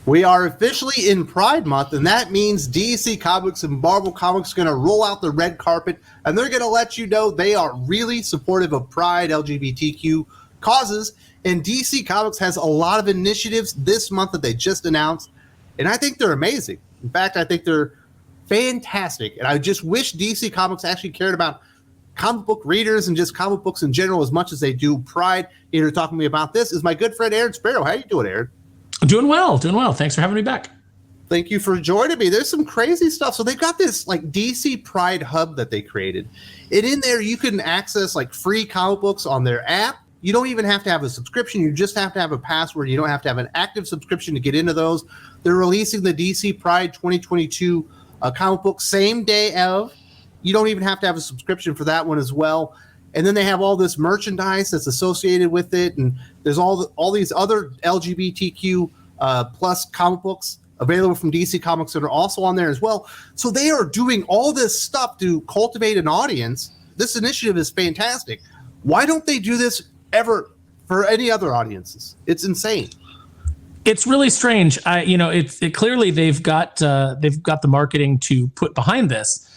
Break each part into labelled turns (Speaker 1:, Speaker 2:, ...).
Speaker 1: We are officially in Pride Month, and that means DC Comics and Marvel Comics are going to roll out the red carpet, and they're going to let you know they are really supportive of Pride, LGBTQ causes, and DC Comics has a lot of initiatives this month that they just announced, and I think they're amazing. In fact, I think they're fantastic, and I just wish DC Comics actually cared about comic book readers and just comic books in general as much as they do Pride. Here to talk to me about this is my good friend Aaron Sparrow. How you doing, Aaron?
Speaker 2: Doing well. Thanks for having me back.
Speaker 1: Thank you for joining me. There's some crazy stuff. So they've got this like DC Pride Hub that they created. And in there, you can access like free comic books on their app. You don't even have to have a subscription. You just have to have a password. You don't have to have an active subscription to get into those. They're releasing the DC Pride 2022 comic book same day of. You don't even have to have a subscription for that one as well. And then they have all this merchandise that's associated with it, and there's all these other LGBTQ plus comic books available from DC Comics that are also on there as well. So they are doing all this stuff to cultivate an audience. This initiative is fantastic. Why don't they do this ever for any other audiences? It's insane.
Speaker 2: It's really strange. Clearly they've got the marketing to put behind this.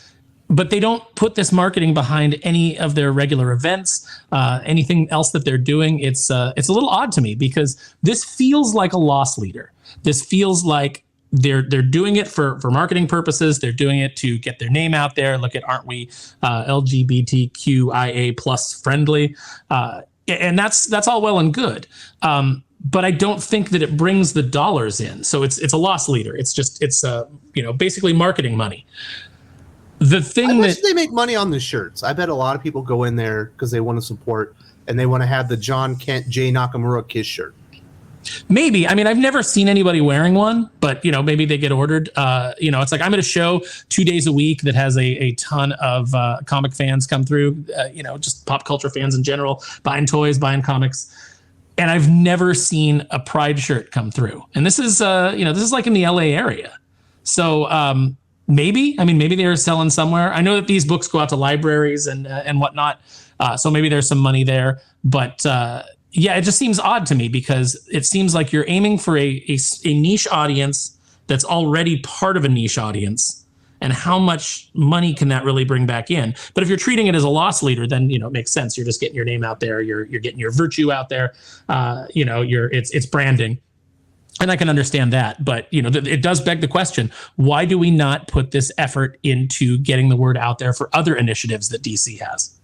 Speaker 2: But they don't put this marketing behind any of their regular events, anything else that they're doing. It's a little odd to me because this feels like a loss leader. This feels like they're doing it for marketing purposes. They're doing it to get their name out there. Look at, aren't we LGBTQIA plus friendly? And that's all well and good. But I don't think that it brings the dollars in. So it's a loss leader. It's basically marketing money. The thing
Speaker 1: I wish they make money on the shirts. I bet a lot of people go in there because they want to support and they want to have the John Kent, Jay Nakamura Kiss shirt.
Speaker 2: Maybe. I mean, I've never seen anybody wearing one, but maybe they get ordered. It's like I'm at a show 2 days a week that has a ton of comic fans come through. Just pop culture fans in general, buying toys, buying comics, and I've never seen a Pride shirt come through. And this is like in the LA area, so. Maybe they're selling somewhere. I know that these books go out to libraries and whatnot, so maybe there's some money there. But it just seems odd to me because it seems like you're aiming for a niche audience that's already part of a niche audience. And how much money can that really bring back in? But if you're treating it as a loss leader, then it makes sense. You're just getting your name out there. You're getting your virtue out there. It's branding. And I can understand that, but it does beg the question: why do we not put this effort into getting the word out there for other initiatives that DC has?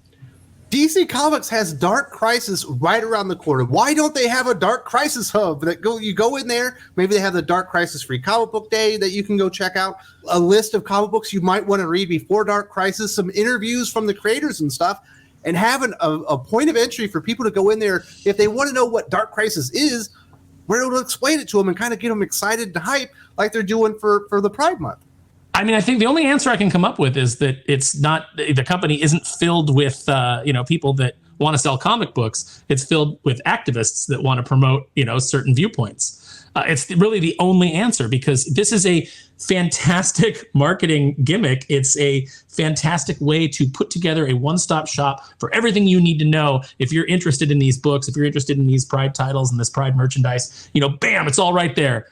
Speaker 1: DC Comics has Dark Crisis right around the corner. Why don't they have a Dark Crisis hub you go in there? Maybe they have the Dark Crisis free comic book day that you can go check out. A list of comic books you might want to read before Dark Crisis, some interviews from the creators and stuff, and have a point of entry for people to go in there if they want to know what Dark Crisis is. We're able to explain it to them and kind of get them excited and hype like they're doing for the Pride Month.
Speaker 2: I mean, I think the only answer I can come up with is that it's not, the company isn't filled with, people that want to sell comic books. It's filled with activists that want to promote, certain viewpoints. It's really the only answer because this is a fantastic marketing gimmick. It's a fantastic way to put together a one-stop shop for everything you need to know if you're interested in these books, if you're interested in these Pride titles and this Pride merchandise. Bam, it's all right there.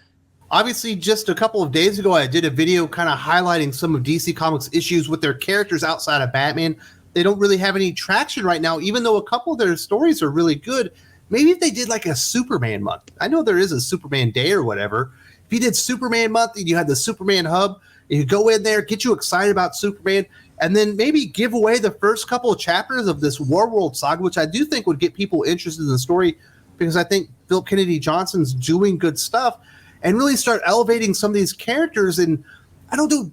Speaker 1: Obviously, just a couple of days ago, I did a video kind of highlighting some of DC Comics issues with their characters outside of Batman. They don't really have any traction right now, even though a couple of their stories are really good. Maybe if they did like a Superman month. I know there is a Superman day or whatever. If you did Superman month and you had the Superman hub, and you go in there, get you excited about Superman, and then maybe give away the first couple of chapters of this Warworld saga, which I do think would get people interested in the story because I think Phil Kennedy Johnson's doing good stuff, and really start elevating some of these characters and,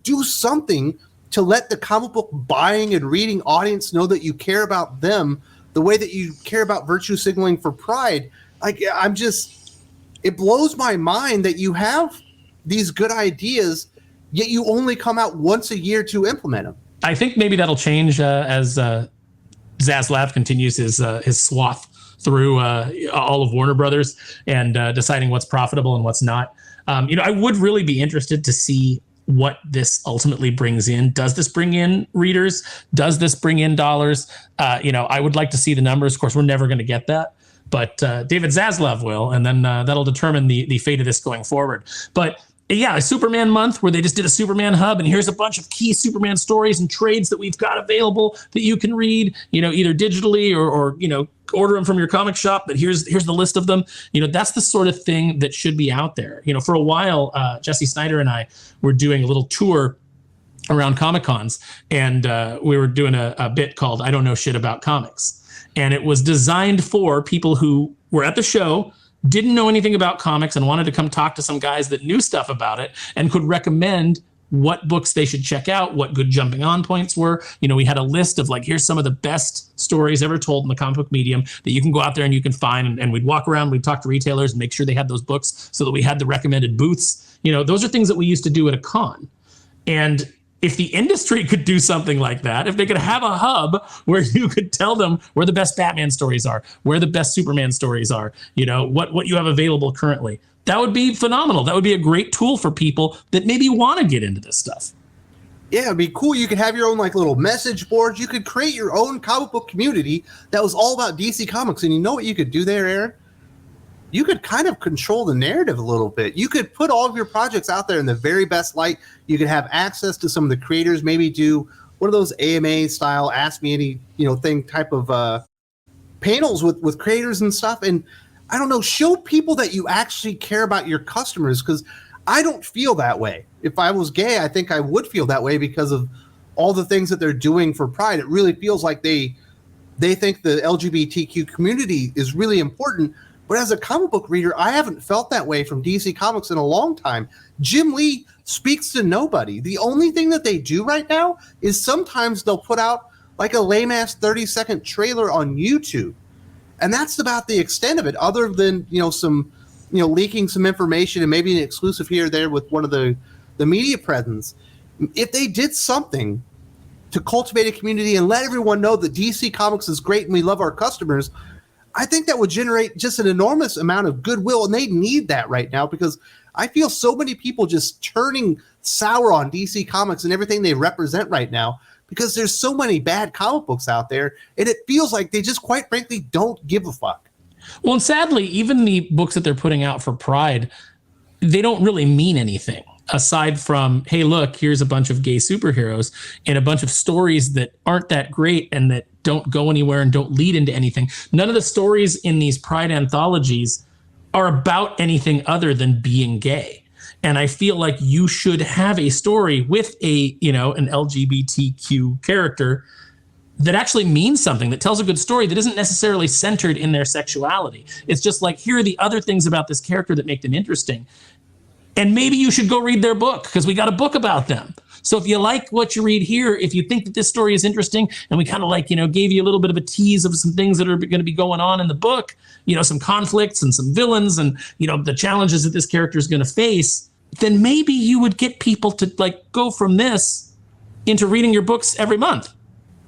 Speaker 1: do something to let the comic book buying and reading audience know that you care about them the way that you care about virtue signaling for Pride. It blows my mind that you have these good ideas, yet you only come out once a year to implement them.
Speaker 2: I think maybe that'll change as Zaslav continues his swath through all of Warner Brothers and deciding what's profitable and what's not. I would really be interested to see what this ultimately brings in. Does this bring in readers? Does this bring in dollars? I would like to see the numbers. Of course, we're never going to get that. but David Zaslav will, and then that'll determine the fate of this going forward. But yeah, a Superman month where they just did a Superman hub, and here's a bunch of key Superman stories and trades that we've got available that you can read, either digitally or order them from your comic shop. But here's the list of them. That's the sort of thing that should be out there. For a while, Jesse Snyder and I were doing a little tour around Comic Cons, and we were doing a bit called "I Don't Know Shit About Comics," and it was designed for people who were at the show, didn't know anything about comics, and wanted to come talk to some guys that knew stuff about it and could recommend what books they should check out, what good jumping on points were. We had a list of here's some of the best stories ever told in the comic book medium that you can go out there and you can find. And we'd walk around, we'd talk to retailers and make sure they had those books so that we had the recommended booths. Those are things that we used to do at a con. And if the industry could do something like that, if they could have a hub where you could tell them where the best Batman stories are, where the best Superman stories are, what you have available currently, that would be phenomenal. That would be a great tool for people that maybe want to get into this stuff.
Speaker 1: Yeah, it'd be cool. You could have your own little message boards. You could create your own comic book community that was all about DC Comics. And you know what you could do there, Aaron? You could kind of control the narrative a little bit. You could put all of your projects out there in the very best light. You could have access to some of the creators, maybe do one of those AMA style Ask Me Any, thing type of panels with creators and stuff. And I don't know, show people that you actually care about your customers, because I don't feel that way. If I was gay, I think I would feel that way because of all the things that they're doing for Pride. It really feels like they think the LGBTQ community is really important. But as a comic book reader, I haven't felt that way from DC Comics in a long time. Jim Lee speaks to nobody. The only thing that they do right now is sometimes they'll put out a lame-ass 30-second trailer on YouTube. And that's about the extent of it, other than, some, leaking some information and maybe an exclusive here or there with one of the media presence. If they did something to cultivate a community and let everyone know that DC Comics is great and we love our customers, I think that would generate just an enormous amount of goodwill, and they need that right now, because I feel so many people just turning sour on DC Comics and everything they represent right now, because there's so many bad comic books out there, and it feels like they just, quite frankly, don't give a fuck.
Speaker 2: Well, and sadly, even the books that they're putting out for Pride, they don't really mean anything aside from, hey, look, here's a bunch of gay superheroes and a bunch of stories that aren't that great and that don't go anywhere and don't lead into anything. None of the stories in these Pride anthologies are about anything other than being gay. And I feel like you should have a story with an LGBTQ character that actually means something, that tells a good story, that isn't necessarily centered in their sexuality. It's just here are the other things about this character that make them interesting. And maybe you should go read their book, because we got a book about them. So if you like what you read here, if you think that this story is interesting, and we kind of gave you a little bit of a tease of some things that are going to be going on in the book, some conflicts and some villains and, the challenges that this character is going to face, then maybe you would get people to go from this into reading your books every month.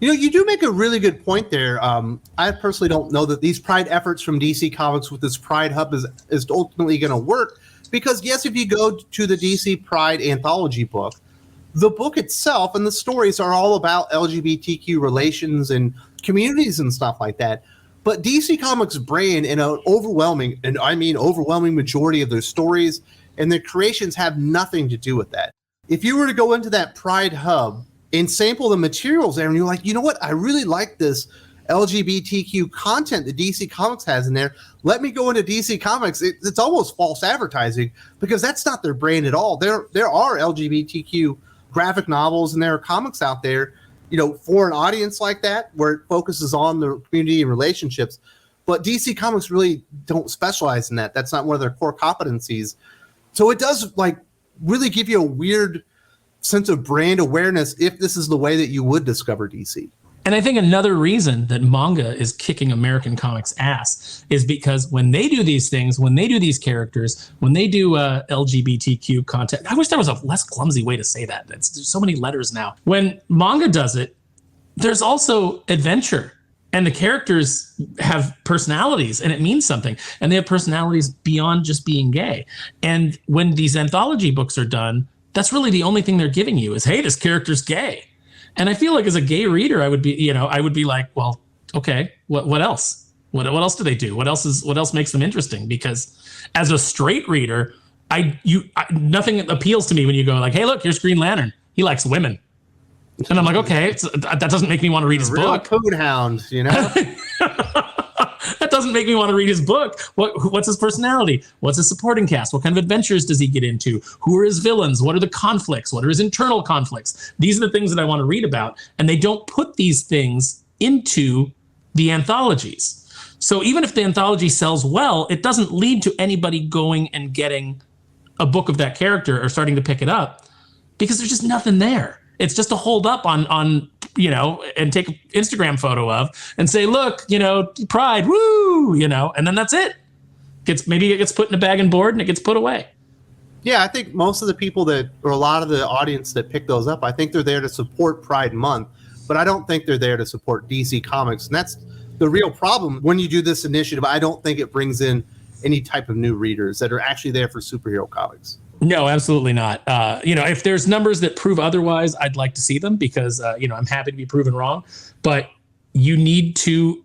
Speaker 1: You do make a really good point there. I personally don't know that these Pride efforts from DC Comics with this Pride Hub is ultimately going to work. Because, yes, if you go to the DC Pride anthology book, the book itself and the stories are all about LGBTQ relations and communities and stuff like that. But DC Comics' brand, in an overwhelming, and I mean overwhelming majority of their stories and their creations, have nothing to do with that. If you were to go into that Pride Hub and sample the materials there, and you're like, you know what, I really like this LGBTQ content that DC Comics has in there, let me go into DC Comics. It's almost false advertising, because that's not their brand at all. There are LGBTQ graphic novels and there are comics out there, for an audience like that, where it focuses on the community and relationships. But DC Comics really don't specialize in that. That's not one of their core competencies. So it does really give you a weird sense of brand awareness if this is the way that you would discover DC.
Speaker 2: And I think another reason that manga is kicking American comics' ass is because when they do these things, when they do these characters, when they do LGBTQ content, I wish there was a less clumsy way to say that. There's so many letters now. When manga does it, there's also adventure. And the characters have personalities, and it means something. And they have personalities beyond just being gay. And when these anthology books are done, that's really the only thing they're giving you is, hey, this character's gay. And I feel like as a gay reader, I would be like, well, okay, what else? What else do they do? What else makes them interesting? Because as a straight reader, nothing appeals to me when you go like, hey, look, here's Green Lantern. He likes women. And I'm like, okay, that doesn't make me want to read his book.
Speaker 1: Coon hound, you know?
Speaker 2: That doesn't make me want to read his book. What's his personality? What's his supporting cast? What kind of adventures does he get into? Who are his villains? What are the conflicts? What are his internal conflicts? These are the things that I want to read about. And they don't put these things into the anthologies. So even if the anthology sells well, it doesn't lead to anybody going and getting a book of that character or starting to pick it up because there's just nothing there. It's just to hold up on and take an Instagram photo of and say, look, Pride, woo, and then that's it. Maybe it gets put in a bag and board and it gets put away.
Speaker 1: Yeah, I think most of the people or a lot of the audience that pick those up, I think they're there to support Pride Month, but I don't think they're there to support DC Comics. And that's the real problem when you do this initiative. I don't think it brings in any type of new readers that are actually there for superhero comics.
Speaker 2: No, absolutely not. If there's numbers that prove otherwise, I'd like to see them because, I'm happy to be proven wrong. But you need to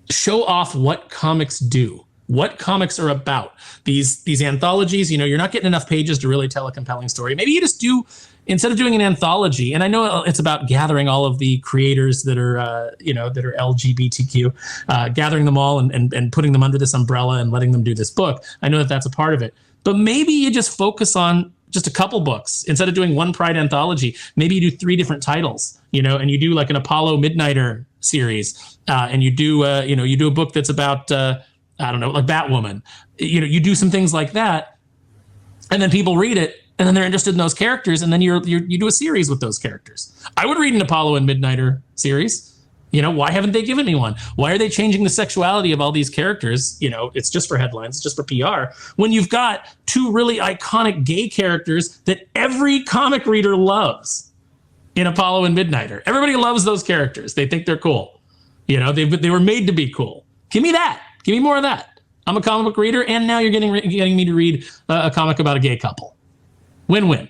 Speaker 2: show off what comics do, what comics are about. These anthologies, you're not getting enough pages to really tell a compelling story. Maybe you just do, instead of doing an anthology, and I know it's about gathering all of the creators that are, that are LGBTQ, gathering them all and putting them under this umbrella and letting them do this book. I know that that's a part of it. But maybe you just focus on just a couple books instead of doing one Pride anthology. Maybe you do 3 different titles, and you do like an Apollo Midnighter series, and you do a book that's about like Batwoman. You do some things like that, and then people read it, and then they're interested in those characters, and then you do a series with those characters. I would read an Apollo and Midnighter series. Why haven't they given me one? Why are they changing the sexuality of all these characters? It's just for headlines, it's just for PR. When you've got 2 really iconic gay characters that every comic reader loves in Apollo and Midnighter. Everybody loves those characters. They think they're cool. They were made to be cool. Give me that. Give me more of that. I'm a comic book reader, and now you're getting me to read a comic about a gay couple. Win-win.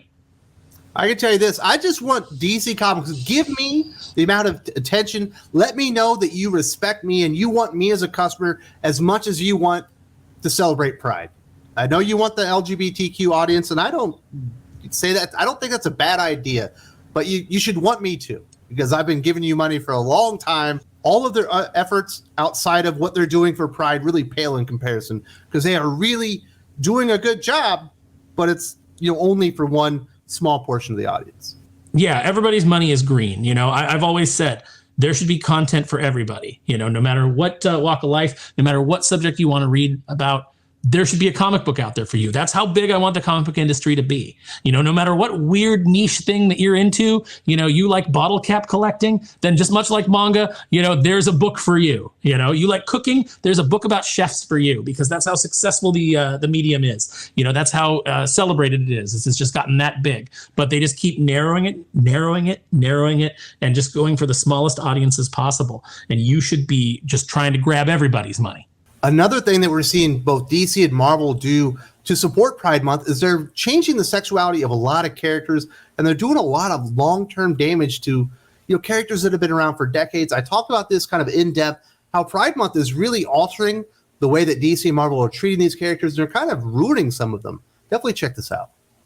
Speaker 1: I can tell you this. I just want DC Comics to give me the amount of attention. Let me know that you respect me and you want me as a customer as much as you want to celebrate Pride. I know you want the LGBTQ audience, and I don't say that. I don't think that's a bad idea, but you should want me to, because I've been giving you money for a long time. All of their efforts outside of what they're doing for Pride really pale in comparison, because they are really doing a good job, but it's only for one small portion of the audience.
Speaker 2: Yeah, everybody's money is green. I've always said there should be content for everybody. No matter what walk of life, no matter what subject you want to read about, there should be a comic book out there for you. That's how big I want the comic book industry to be. No matter what weird niche thing that you're into, you like bottle cap collecting, then just much like manga, there's a book for you. You like cooking, there's a book about chefs for you, because that's how successful the medium is. That's how celebrated it is. It's just gotten that big. But they just keep narrowing it, and just going for the smallest audiences possible. And you should be just trying to grab everybody's money.
Speaker 1: Another thing that we're seeing both DC and Marvel do to support Pride Month is they're changing the sexuality of a lot of characters, and they're doing a lot of long-term damage to characters that have been around for decades. I talked about this kind of in depth, how Pride Month is really altering the way that DC and Marvel are treating these characters. They're kind of ruining some of them. Definitely check this out.